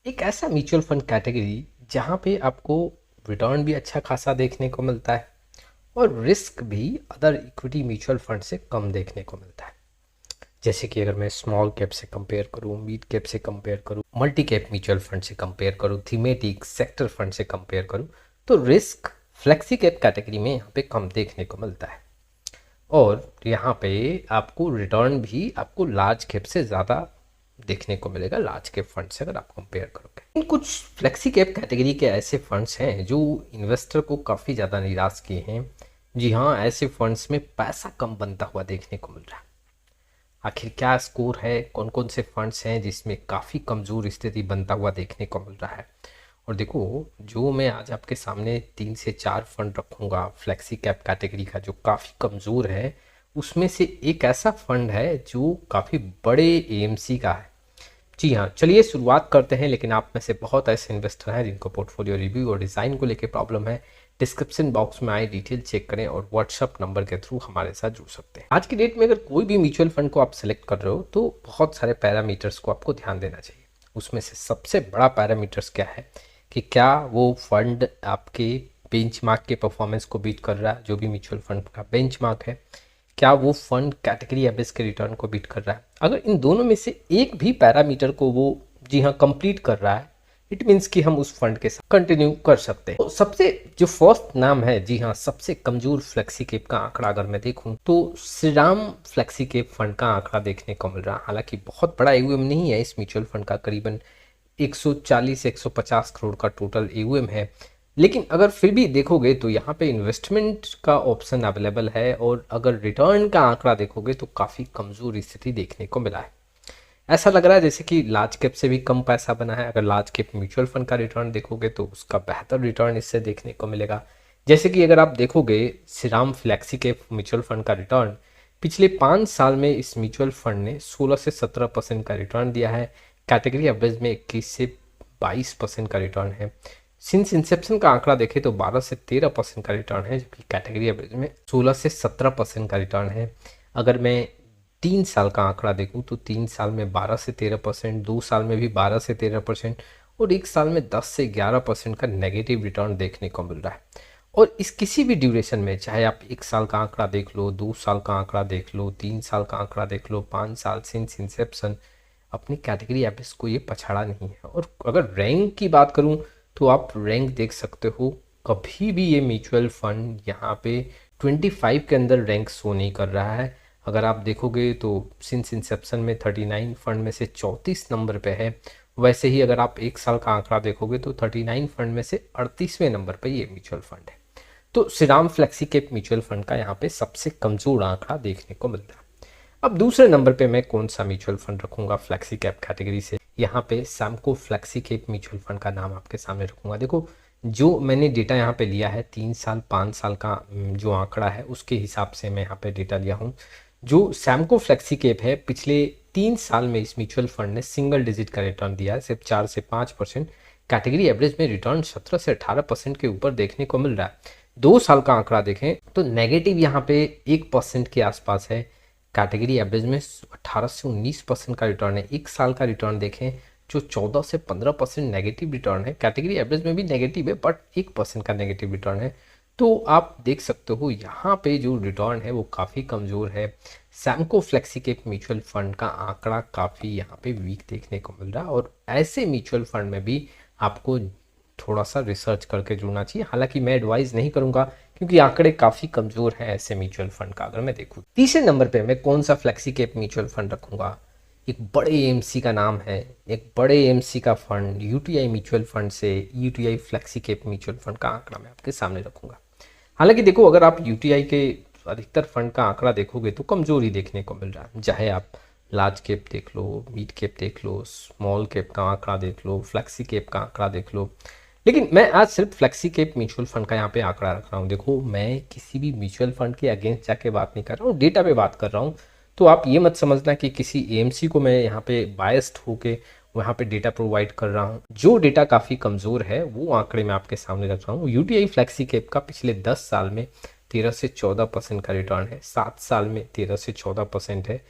एक ऐसा mutual fund category जहाँ पे आपको रिटर्न भी अच्छा खासा देखने को मिलता है और रिस्क भी अदर इक्विटी म्यूचुअल फंड से कम देखने को मिलता है। जैसे कि अगर मैं स्मॉल कैप से कंपेयर करूँ, मिड कैप से कंपेयर करूँ, मल्टी कैप म्यूचुअल फंड से कंपेयर करूँ, थीमेटिक सेक्टर फंड से कंपेयर करूँ, तो रिस्क फ्लेक्सी कैप कैटेगरी में यहाँ पे कम देखने को मिलता है और यहाँ पे आपको रिटर्न भी आपको लार्ज कैप से ज़्यादा देखने को मिलेगा, लार्ज कैप फंड से अगर आप कंपेयर करोगे। इन कुछ फ्लेक्सी कैप कैटेगरी के ऐसे फंड्स हैं जो इन्वेस्टर को काफ़ी ज़्यादा निराश किए हैं। जी हाँ, ऐसे फंड्स में पैसा कम बनता हुआ देखने को मिल रहा है। आखिर क्या स्कोर है, कौन कौन से फंड्स हैं जिसमें काफ़ी कमज़ोर स्थिति बनता हुआ देखने को मिल रहा है। और देखो, जो मैं आज आपके सामने 3 से 4 फंड रखूँगा फ्लेक्सी कैप कैटेगरी का जो काफ़ी कमज़ोर है, उसमें से एक ऐसा फंड है जो काफ़ी बड़े एएमसी का है। जी हाँ, चलिए शुरुआत करते हैं। लेकिन आप में से बहुत ऐसे इन्वेस्टर हैं जिनको पोर्टफोलियो रिव्यू और डिज़ाइन को लेकर प्रॉब्लम है। डिस्क्रिप्शन बॉक्स में आए डिटेल चेक करें और व्हाट्सअप नंबर के थ्रू हमारे साथ जुड़ सकते हैं। आज की डेट में अगर कोई भी म्यूचुअल फंड को आप सेलेक्ट कर रहे हो तो बहुत सारे पैरामीटर्स को आपको ध्यान देना चाहिए। उसमें से सबसे बड़ा पैरामीटर्स क्या है कि क्या वो फंड आपके बेंचमार्क के परफॉर्मेंस को बीट कर रहा है, जो भी म्यूचुअल फंड का बेंचमार्क है। क्या वो फंड कैटेगरी एवरेज के रिटर्न को बीट कर रहा है। अगर इन दोनों में से एक भी पैरामीटर को वो जी हाँ कंप्लीट कर रहा है, इट मीन्स कि हम उस फंड के साथ कंटिन्यू कर सकते हैं। तो सबसे जो फर्स्ट नाम है, जी हाँ, सबसे कमजोर फ्लेक्सी कैप का आंकड़ा अगर मैं देखूं तो श्रीराम फ्लेक्सी कैप फंड का आंकड़ा देखने को मिल रहा है। हालांकि बहुत बड़ा एयूएम नहीं है इस म्यूचुअल फंड का, करीबन 140-150 करोड़ का टोटल एयूएम है। लेकिन अगर फिर भी देखोगे तो यहाँ पे इन्वेस्टमेंट का ऑप्शन अवेलेबल है और अगर रिटर्न का आंकड़ा देखोगे तो काफ़ी कमज़ोर स्थिति देखने को मिला है। ऐसा लग रहा है जैसे कि लार्ज कैप से भी कम पैसा बना है। अगर लार्ज कैप म्यूचुअल फंड का रिटर्न देखोगे तो उसका बेहतर रिटर्न इससे देखने को मिलेगा। जैसे कि अगर आप देखोगे Shriram flexi cap mutual fund का रिटर्न पिछले 5 साल में इस म्यूचुअल फंड ने 16 से 17% का रिटर्न दिया है। कैटेगरी एवरेज में 21 से 22% का रिटर्न है। सिंस इंसेप्शन का आंकड़ा देखें तो 12 से 13% का रिटर्न है, जबकि कैटेगरी एवरेज में 16 से 17% का रिटर्न है। अगर मैं 3 साल का आंकड़ा देखूं तो 3 साल में 12 से 13%, 2 साल में भी 12 से 13% और 1 साल में 10 से 11% का नेगेटिव रिटर्न देखने को मिल रहा है। और इस किसी भी ड्यूरेशन में, चाहे आप 1 साल का आंकड़ा देख लो, 2 साल का आंकड़ा देख लो, 3 साल का आंकड़ा देख लो, 5 साल सिंस इंसेप्शन, अपनी कैटेगरी एवरेज को ये पछाड़ा नहीं है। और अगर रैंक की बात करूं तो आप रैंक देख सकते हो, कभी भी ये म्यूचुअल फंड यहाँ पे 25 के अंदर रैंक शो नहीं कर रहा है। अगर आप देखोगे तो सिंस इंसेप्शन में 39 फंड में से 34 नंबर पे है। वैसे ही अगर आप 1 साल का आंकड़ा देखोगे तो 39 फंड में से 38वें नंबर पे ये म्यूचुअल फंड है। तो Shriram flexi cap mutual fund का यहाँ पे सबसे कमजोर आंकड़ा देखने को मिलता है। अब दूसरे नंबर पे मैं कौन सा म्यूचुअल फंड रखूंगा फ्लेक्सी कैप कैटेगरी से, यहाँ पे Samco flexi cap mutual fund का नाम आपके सामने रखूंगा। देखो, जो मैंने डेटा यहाँ पे लिया है 3 साल 5 साल का जो आंकड़ा है उसके हिसाब से मैं यहाँ पे डेटा लिया हूँ। जो सैमको फ्लेक्सी कैप है, पिछले 3 साल में इस म्यूचुअल फंड ने सिंगल डिजिट का रिटर्न दिया है, सिर्फ 4 से 5%। कैटेगरी एवरेज में रिटर्न 17 से 18% के ऊपर देखने को मिल रहा है। 2 साल का आंकड़ा देखें तो नेगेटिव यहाँ पे 1% के आसपास है। कैटेगरी एवरेज में 18 से 19% का रिटर्न है। 1 साल का रिटर्न देखें जो 14 से 15% नेगेटिव रिटर्न है। कैटेगरी एवरेज में भी नेगेटिव है बट 1% का नेगेटिव रिटर्न है। तो आप देख सकते हो यहाँ पे जो रिटर्न है वो काफ़ी कमज़ोर है। Samco flexi cap mutual fund का आंकड़ा काफ़ी यहाँ पे वीक देखने को मिल रहा है और ऐसे म्यूचुअल फंड में भी आपको थोड़ा सा रिसर्च करके जुड़ना चाहिए। हालांकि मैं एडवाइस नहीं करूंगा क्योंकि आंकड़े काफ़ी कमज़ोर हैं ऐसे म्यूचुअल फंड का। अगर मैं देखूँ तीसरे नंबर पे मैं कौन सा फ्लेक्सी कैप म्यूचुअल फंड रखूंगा, एक बड़े एएमसी का नाम है, एक बड़े एएमसी का फंड यूटीआई म्यूचुअल फंड से UTI flexi cap mutual fund का आंकड़ा मैं आपके सामने रखूंगा। हालांकि देखो, अगर आप यूटीआई के अधिकतर फंड का आंकड़ा देखोगे तो कमजोरी देखने को मिल रहा है। चाहे आप लार्ज कैप देख लो, मिड कैप देख लो, स्मॉल कैप का आंकड़ा देख लो, फ्लेक्सी कैप का आंकड़ा देख लो, लेकिन मैं आज सिर्फ फ्लेक्सी कैप म्यूचुअल फंड का यहाँ पे आंकड़ा रख रहा हूँ। देखो, मैं किसी भी म्यूचुअल फंड के अगेंस्ट जाके बात नहीं कर रहा हूँ, डेटा पे बात कर रहा हूँ। तो आप ये मत समझना कि किसी एएमसी को मैं यहाँ पे बायस्ड होके वहाँ पे डेटा प्रोवाइड कर रहा हूँ। जो डेटा काफ़ी कमज़ोर है वो आंकड़े मैं आपके सामने रख रहा हूँ। यूटीआई फ्लेक्सी कैप का पिछले 10 साल में 13 से 14% का रिटर्न है, 7 साल में 13 से 14% है,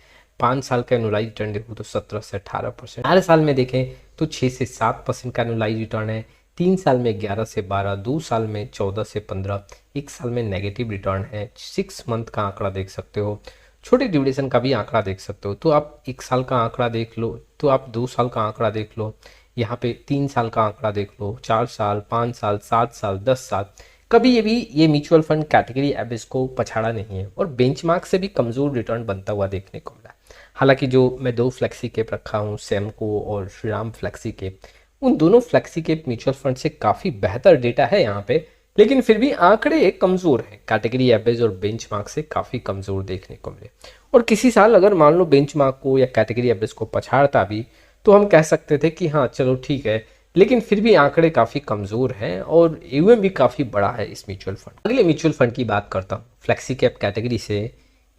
5 साल का एनुअलाइज रिटर्न देखो तो 17 से 18%, 4 साल में देखें तो 6 से 7% का एनुअलाइज रिटर्न है, 3 साल में 11 से 12, 2 साल में 14 से 15, 1 साल में नेगेटिव रिटर्न है, 6 मंथ का आंकड़ा देख सकते हो, छोटे ड्यूरेशन का भी आंकड़ा देख सकते हो। तो आप 1 साल का आंकड़ा देख लो, तो आप 2 साल का आंकड़ा देख लो, यहाँ पे 3 साल का आंकड़ा देख लो, 4 साल, 5 साल, 7 साल, 10 साल। कभी ये म्यूचुअल फंड कैटेगरी एवरेज को पछाड़ा नहीं है और बेंचमार्क से भी कमजोर रिटर्न बनता हुआ देखने को मिला। हालांकि जो मैं 2 फ्लेक्सी कैप रखा हूँ, सेमको और श्रीराम फ्लेक्सी कैप, उन दोनों फ्लेक्सी कैप म्यूचुअल फंड से काफी बेहतर डेटा है यहाँ पे, लेकिन फिर भी आंकड़े कमजोर हैं, कैटेगरी एवरेज और बेंचमार्क से काफी कमजोर देखने को मिले। और किसी साल अगर मान लो बेंचमार्क को या कैटेगरी एवरेज को पछाड़ता भी तो हम कह सकते थे कि हाँ चलो ठीक है, लेकिन फिर भी आंकड़े काफी कमजोर हैं और एयूएम भी काफी बड़ा है इस म्यूचुअल फंड। अगले म्यूचुअल फंड की बात करता हूँ फ्लेक्सी कैप कैटेगरी से।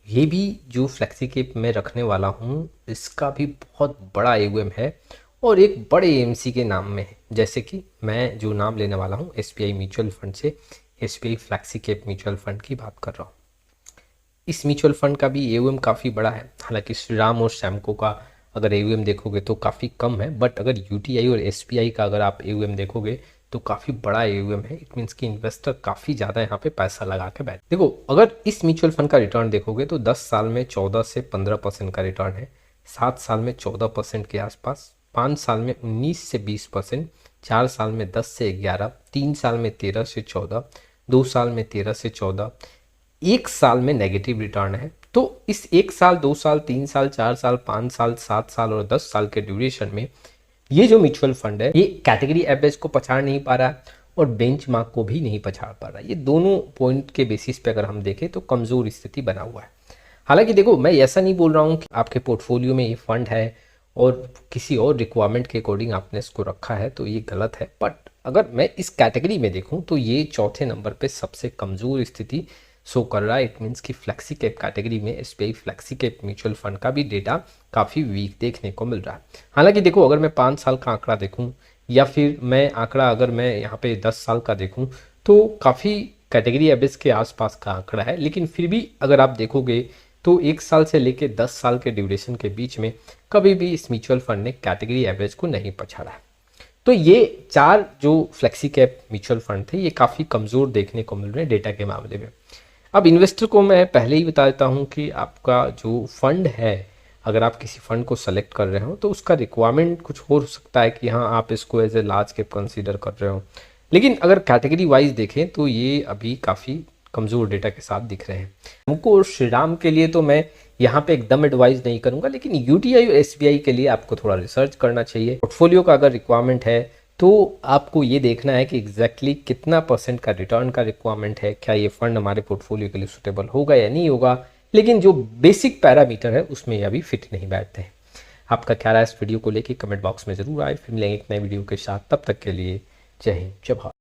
ये भी जो फ्लेक्सी कैप में रखने वाला हूँ इसका भी बहुत बड़ा एयूएम है और एक बड़े एएमसी के नाम में है। जैसे कि मैं जो नाम लेने वाला हूँ एसबीआई म्यूचुअल फंड से, SBI flexi cap mutual fund की बात कर रहा हूँ। इस म्यूचुअल फंड का भी एयूएम काफ़ी बड़ा है। हालांकि श्रीराम और सैमको का अगर एयूएम देखोगे तो काफ़ी कम है, बट अगर यूटीआई और एसबीआई का अगर आप एयूएम देखोगे तो काफ़ी बड़ा एयूएम है। इट मीन्स कि इन्वेस्टर काफ़ी ज़्यादा यहाँ पे पैसा लगा के बैठ। देखो अगर इस म्यूचुअल फंड का रिटर्न देखोगे तो 10 साल में 14 से 15% का रिटर्न है, 7 साल में 14% के आसपास, 5 साल में 19 से 20%, 4 साल में 10 से 11, 3 साल में 13 से 14, 2 साल में 13 से 14, 1 साल में नेगेटिव रिटर्न है। तो इस 1 साल, 2 साल, 3 साल, 4 साल, 5 साल, 7 साल और 10 साल के ड्यूरेशन में ये जो म्यूचुअल फंड है ये कैटेगरी एवरेज को पछाड़ नहीं पा रहा और बेंचमार्क को भी नहीं पछाड़ पा रहा। ये दोनों पॉइंट के बेसिस पे अगर हम देखें तो कमजोर स्थिति बना हुआ है। हालांकि देखो मैं ऐसा नहीं बोल रहा हूँ कि आपके पोर्टफोलियो में ये फंड है और किसी और रिक्वायरमेंट के अकॉर्डिंग आपने इसको रखा है तो ये गलत है, बट अगर मैं इस कैटेगरी में देखूं तो ये चौथे नंबर पे सबसे कमजोर स्थिति शो कर रहा है। इट मीन्स कि फ्लेक्सी कैप कैटेगरी में SBI flexi cap mutual fund का भी डेटा काफ़ी वीक देखने को मिल रहा है। हालांकि देखो अगर मैं 5 साल का आंकड़ा देखूं या फिर मैं आंकड़ा अगर मैं यहाँ पे 10 साल का देखूं तो काफ़ी कैटेगरी एवरेज के आसपास का आंकड़ा है, लेकिन फिर भी अगर आप देखोगे तो 1 साल से लेके 10 साल के ड्यूरेशन के बीच में कभी भी इस म्यूचुअल फंड ने कैटेगरी एवरेज को नहीं पछाड़ा है। तो ये 4 जो फ्लेक्सी कैप म्यूचुअल फंड थे ये काफ़ी कमज़ोर देखने को मिल रहे हैं डेटा के मामले में। अब इन्वेस्टर को मैं पहले ही बता देता हूँ कि आपका जो फंड है, अगर आप किसी फंड को सेलेक्ट कर रहे हो तो उसका रिक्वायरमेंट कुछ हो सकता है कि हाँ आप इसको as a large cap consider कर रहे हो, लेकिन अगर कैटेगरी वाइज देखें तो ये अभी काफ़ी कमज़ोर डेटा के साथ दिख रहे हैं। हमको और श्रीराम के लिए तो मैं यहाँ पे एकदम एडवाइस नहीं करूँगा, लेकिन यूटीआई और एसबीआई के लिए आपको थोड़ा रिसर्च करना चाहिए। पोर्टफोलियो का अगर रिक्वायरमेंट है तो आपको ये देखना है कि एग्जैक्टली कितना % का रिटर्न का रिक्वायरमेंट है, क्या ये फंड हमारे पोर्टफोलियो के लिए सुटेबल होगा या नहीं होगा। लेकिन जो बेसिक पैरामीटर है उसमें ये अभी फिट नहीं बैठते हैं। आपका क्या राय इस वीडियो को लेके कमेंट बॉक्स में जरूर आए। फिर मिलेंगे एक नए वीडियो के साथ, तब तक के लिए जय हिंद जय भारत।